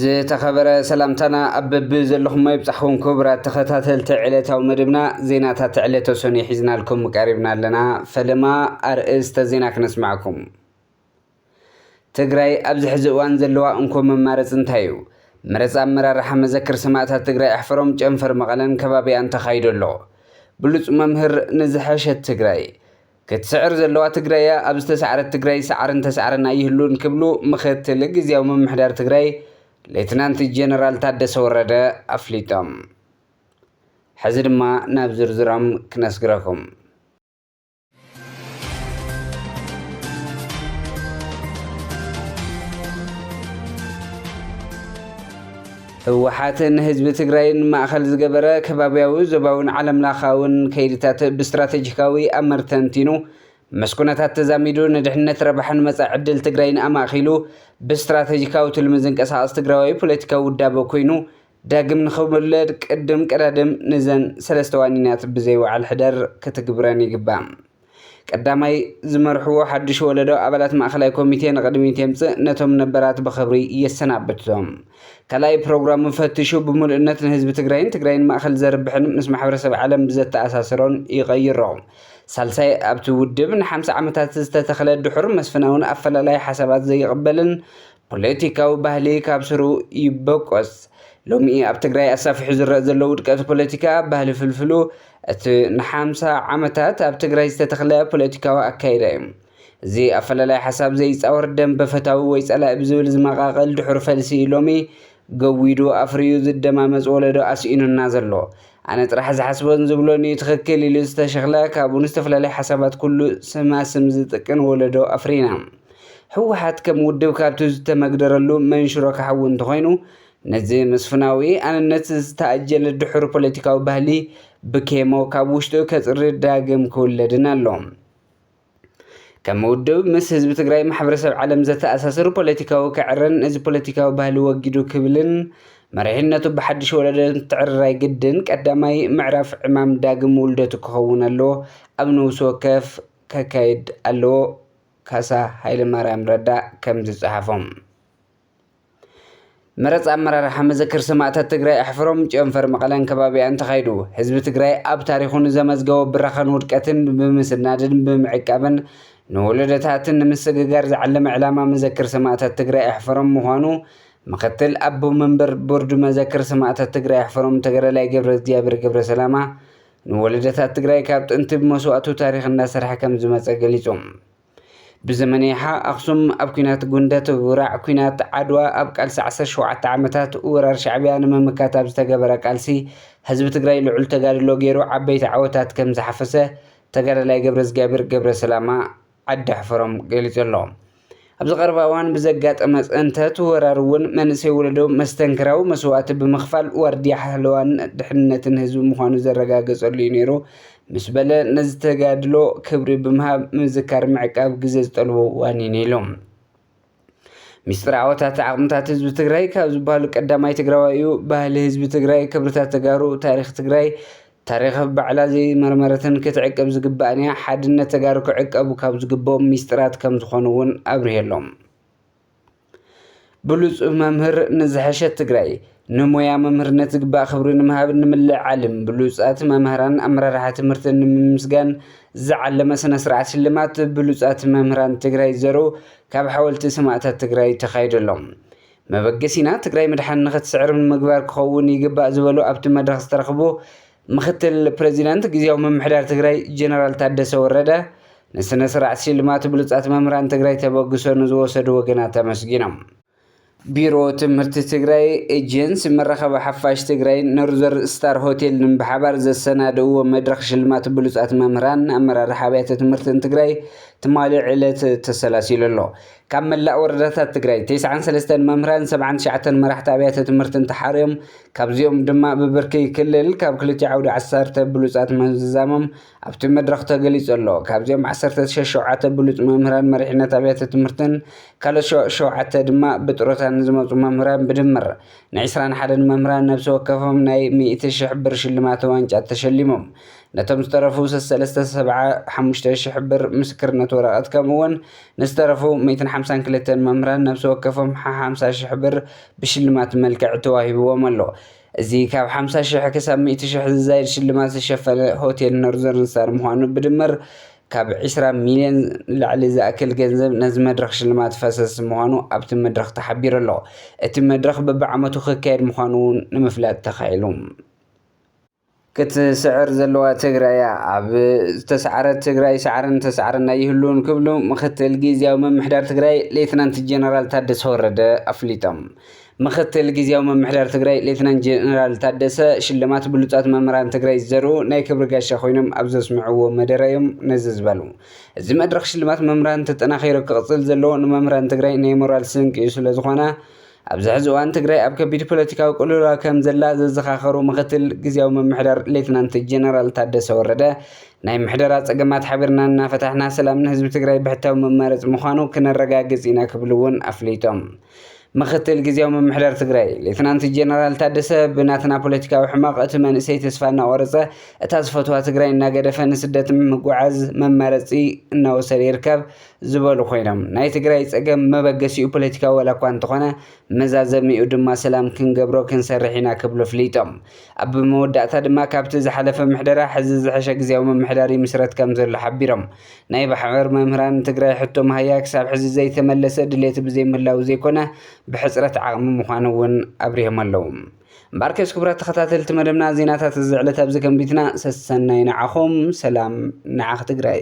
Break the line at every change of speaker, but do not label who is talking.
ዝተኸበረ ሰላምታና ኣበብ ዘለኹም ይብጻሕኩም ክቡራት ተኸታተልቲ ዕለታዊ መደብና ዜናታት ዕለተ ሰኞ ሒዝናልኩም ቀሪብና ኣለና። ፈለማ ኣርእስተ ዜና ክነስማዓኩም። ትግራይ ኣብዚ ሕዚ እዋን ዘለዋ እንኮ መማረፂ እንታይ እዩ? መረፃ ኣመራርሓ መዘክር ሰማዕታት ትግራይ ኣሕፈሮም ጨንፈር መቐለን ከባቢኣን ተኻይዱ ኣሎ። ብሉፅ መምህር ንዝሐሸት ትግራይ ክትስዕር ዘለዋ ትግራይ ኣብ ዝተሰዓረት ትግራይ ሰዓርን ተሰዓርና ይህሉን ክብሉ ምክትል ግዚያዊ ምምሕዳር ትግራይ ሌትናንት ጀነራል ታደሰ ወረደ ኣፍሊጦም። ሕዚ ድማ ናብ ዝርዝሮም ክነስግረኩም። ህወሓት ንህዝቢ ትግራይ ማእኸል ዝገበረ ከባቢያዊ ዞባውን ዓለምለኻውን ከይድታት ብስትራቴጂካዊ ኣመርተንቲኑ መስኩነታት ተዛሚዱ ንድሕነት ረባሕን መጻኢ ዕድል ትግራይ ኣማኺሉ ብስትራቴጂካዊ ትልሚ ዝንቀሳቐስ ትግራዋዊ ፖለቲካዊ ውዳበ ኮይኑ ዳግም ንኽውለድ ቅድም ቀዳድም ንዘን ሰለስተ ዋኒናት ብዘይወዓል ሕደር ክትግብረን ይግባእ። ቀዳማይ ዝመርሕዎ ሓድሽ ወለዶ ኣባላት ማእኸላይ ኮሚቴ ንቅድሚት የምፅእ ነቶም ነበራት ብኽብሪ የሰናብቶም። ካልኣይ ፕሮግራሙ ፈቲሹ ብምሉእነት ንህዝቢ ትግራይን ማእኸል ዘርብሕን ምስ ማሕበረሰብ ዓለም ብዘተኣሳስሮን ይቐይሮ። ሳልሳይ ኣብቲ ውድብ ን50 ዓመታት ዝተተኸለ ድሑር መስፍናውን ኣፈላላይ ሓሳባት ዘይቕበልን ፖለቲካዊ ባህሊ ካብ ስሩ ይበቆስ። ሎሚ ኣብ ትግራይ ኣሳፊሑ ዝረአ ዘሎ ውድቀት ፖለቲካ ባህሊ ፍልፍሉ እቲ ን50 ዓመታት ኣብ ትግራይ ዝተተኸለ ፖለቲካዊ ኣካይዳ እዩ። እዚ ኣፈላላይ ሓሳብ ዘይፃወር ደንበ ፈታዊ ወይ ፀላኢ ብዝብል ዝመቓቐል ድሑር ፈልሲ ሎሚ ገዊዱ ኣፍርዩ ዝደማመፅ ወለዶ ኣስኢኑና ዘሎ። ኣነ ጥራሕ ዝሓስቦን ዝብሎን ትኽክል ኢሉ ዝተሸኽለ ካብኡ ዝተፈላለዩ ሓሳባት ኩሉ ስማስም ዝጥቅን ወለዶ ኣፍሪና። ህወሓት ከም ውድብ ካብቲ ዝተመግደረሉ መንሽሮ ክሓዊ እንተኮይኑ ነዚ መስፍናዊ ኣነነት ዝተኣጀለ ድሑር ፖለቲካዊ ባህሊ ብኬሞ ካብ ውሽጡ ከፅሪ ዳግም ክውለድን ኣሎ። ከም ውድብ ምስ ህዝቢ ትግራይ ማሕበረሰብ ዓለም ዘተኣሳስሩ ፖለቲካዊ ክዕረን እዚ ፖለቲካዊ ባህሊ ወጊዱ ክብልን መሪሕነቱ ብሓድሽ ወለዶ ትዕርራይ ግድን ቀዳማይ ምዕራፍ ዕማም ዳግም ውልደቱ ክኸውን ኣለዎ። ኣብ ንኡስ ወከፍ ከካይድ ኣለዎ። ካሳ ሃይለማርያም ረዳእ ከም ዝፀሓፎም። መረፃ ኣመራርሓ መዘክር ሰማዕታት ትግራይ ኣሕፈሮም ጨንፈር መቐለን ከባቢኣን ተኻይዱ። ህዝቢ ትግራይ ኣብ ታሪኹ ንዘመዝገቦ ብራኸን ውድቀትን ብምስናድን ብምዕቃብን ንወለዶታትን ንምስግጋር ዝዓለመ ዕላማ መዘክር ሰማዕታት ትግራይ ኣሕፈሮም ምዃኑ ምክትል ኣቦ መንበር ቦርድ መዘክር ሰማዕታት ትግራይ ኣሕፈሮም ተገዳላይ ገብረ እግዚኣብሔር ገብረ ሰላማ ንወለዶታት ትግራይ ካብ ጥንቲ ብመስዋእቱ ታሪክ እናሰርሐ ከም ዝመፀ ገሊፆም። ብዘመን ይሓ ኣክሱም ኣብ ኩናት ጉንደት ውራዕ ኩናት ዓድዋ ኣብ ቃልሲ 17 ዓመታት ወራር ሻዕብያ ንምምካት ኣብ ዝተገበረ ቃልሲ ህዝቢ ትግራይ ልዑል ተጋድሎ ገይሩ ዓበይቲ ዓወታት ከም ዝሓፈሰ ተጋዳላይ ገብረ እግዚኣብሔር ገብረ ሰላማ ዓዲ ኣሕፈሮም ገሊፁ ኣሎ። ኣብዚ ቀረባ እዋን ብዘጋጠመ ፀንተት ወራር እውን መንእሰይ ወለዶ መስተንክራዊ መስዋእቲ ብምኽፋል ዋርድያ ሓለዋን ድሕንነትን ህዝቢ ምዃኑ ዘረጋገፀሉ እዩ ነይሩ። ምስ በለ ነዚ ተጋድሎ ክብሪ ብምሃብ ምዝካር ምዕቃብ ግዜ ዝጠልቦ ዋኒን ኢሎም። ሚስጥር ዓወታት ዓቕምታት ህዝቢ ትግራይ ካብ ዝበሃሉ ቀዳማይ ትግራዋይ እዩ። ባህሊ ህዝቢ ትግራይ፣ ክብርታት ተጋሩ፣ ታሪክ ትግራይ ታሪክ ባዕላ ዘይመርመረትን ክትዕቀብ ዝግባእን እያ። ሓድነት ተጋሩ ክዕቀቡ ካብ ዝግብኦም ሚስጥራት ከም ዝኾኑ እውን ኣብርሄሎም። ብሉፅ መምህር ንዝሐሸት ትግራይ ንሞያ መምህርነት ዝግባእ ክብሪ ንምሃብ ንምልዓልን ብሉፃት መምህራን ኣመራርሓ ትምህርቲ ንምምስጋን ዝዓለመ ስነ ስርዓት ሽልማት ብሉፃት መምህራን ትግራይ ዘርኡ ካብ ሓወልቲ ሰማዕታት ትግራይ ተኻይዶሎም። መበገሲና ትግራይ ምድሓን ንኽትስዕር ምግባር ክኸውን ይግባእ ዝበሉ ኣብቲ መድረክ ዝተረኽቡ ምክትል ፕሬዚዳንት ግዚያዊ ምምሕዳር ትግራይ ጀነራል ታደሰ ወረደ ንስነ ስርዓት ሽልማት ብሉፃት መምህራን ትግራይ ተበግሶ ንዝወሰዱ ወገናት ኣመስጊኖም። ቢሮ ትምህርቲ ትግራይ ኤጀንሲ መራኸቢ ሓፋሽ ትግራይ ኖርዘር ስታር ሆቴል ብሓባር ዘሰናድእዎ መድረክ ሽልማት ብሉፃት መምህራን ኣመራርሓ ኣብያተ ትምህርትን ትግራይ ትማሊ ዕለት ተሰላሲሉ ኣሎ። ካብ መላእ ወረዳታት ትግራይ 93 መምህራን 79 መራሕቲ ኣብያተ ትምህርትን ተሓርዮም ካብዚኦም ድማ ብብርኪ ክልል ካብ ክልቲኡ ዓውዲ 10 ብሉፃት መዛሞም ኣብቲ መድረክ ተገሊጹ ኣሎ። ካብዚኦም 17 ብሉፅ መምህራን መሪሕነት ኣብያተ ትምህርትን ካልኦት 7 ድማ ብጥሮታ ዝመፁ መምህራን ብድምር ን21 መምህራን ነብሲ ወከፎም ናይ 100,000 ብር ሽልማት ዋንጫ ተሸሊሞም ነቶም ዝተረፉ 375,000 ብር ምስክርነት ወረቐት ከምኡውን ንዝተረፉ 152 መምህራን ነብሲ ወከፎም 50,000 ብር ብሽልማት መልክዕ ተዋሂብዎም ኣሎ። እዚ ካብ 50,000 ክሳብ 100,000 ዝዛይድ ሽልማት ዝሸፈነ ሆቴል ኖርዘርን ስታር ምዃኑ ብድምር ካብ 20 ሚልዮን ላዕሊ ዝኣክል ገንዘብ ነዚ መድረኽ ሽልማት ፈሰስ ምዃኑ ኣብቲ መድረኽ ተሓቢሩ ኣሎ። እቲ መድረኽ በብዓመቱ ክካየድ ምዃኑ ንምፍላጥ ተኻኢሉ ክትስዕር ዘለዋ ትግራይ ኣብ ዝተሰዓረት ትግራይ ሰዓርን ተሰዓርና ይህሉን ክብሉ ምክትል ጊዜያዊ ምምሕዳር ትግራይ ሌተናንት ጀነራል ታደሰ ወረደ ኣፍሊጦም። ምክትል ጊዜያዊ ምምሕዳር ትግራይ ሌተናንት ጀነራል ታደሰ ሽልማት ብሉፃት መምህራን ትግራይ ዘርኡ ናይ ክብሪ ጋሻ ኮይኖም ኣብ ዘስምዕዎ መደረ እዮም ነዚ ዝበሉ። እዚ መድረኽ ሽልማት መምህራን ተጠናኺሩ ክቕፅል ዘለዎ ንመምህራን ትግራይ ናይ ሞራል ስንቂ እዩ ስለዝኾነ ኣብዚ ሕዚ እዋን ትግራይ ኣብ ከቢድ ፖለቲካዊ ቅልውላው ከም ዘላ ዘዘኻኸሩ ምክትል ጊዜያዊ ምምሕዳር ሌተናንት ጀነራል ታደሰ ወረደ ናይ ምሕደራ ፀገማት ሓቢርና እናፈታሕና ሰላም ንህዝቢ ትግራይ ብሕታዊ መማረፂ ምዃኑ ክነረጋግፅ ኢና ክብሉ እውን ኣፍሊጦም። ምክትል ጊዜያዊ ምምሕዳር ትግራይ ሌተናንት ጀነራል ታደሰ ብናትና ፖለቲካዊ ሕማቕ እቲ መንእሰይ ተስፋ እናቆረፀ እታ ዝፈትዋ ትግራይ እናገደፈ ንስደት ምጉዓዝ መማረፂ እናወሰደ ይርከብ ዝበሉ ኮይኖም ናይ ትግራይ ፀገም መበገሲኡ ፖለቲካዊ ዋላ እኳ እንተኾነ መዛዘሚኡ ድማ ሰላም ክንገብሮ ክንሰርሕ ኢና ክብሉ ኣፍሊጦም። ኣብ መወዳእታ ድማ ካብቲ ዝሓለፈ ምሕደራ ሕዚ ዝሐሸ ጊዜያዊ ምምሕዳር ይምስረት ከም ዘሎ ሓቢሮም ናይ ባሕር መምህራን ትግራይ ሕቶ መሃያ ክሳብ ሕዚ ዘይተመለሰ ድሌት ብዘይምህላው ዘይኮነ ብሕፅረት ዓቕሚ ምዃኑ እውን ኣብሪሆም ኣለዉ። እምበኣርከስ ክቡራት ተኸታተልቲ መደብና ዜናታት እዚ ዕለት ኣብዚ ከንቢትና ሰሰናይ ንዓኹም ሰላም ንዓኽ ትግራይ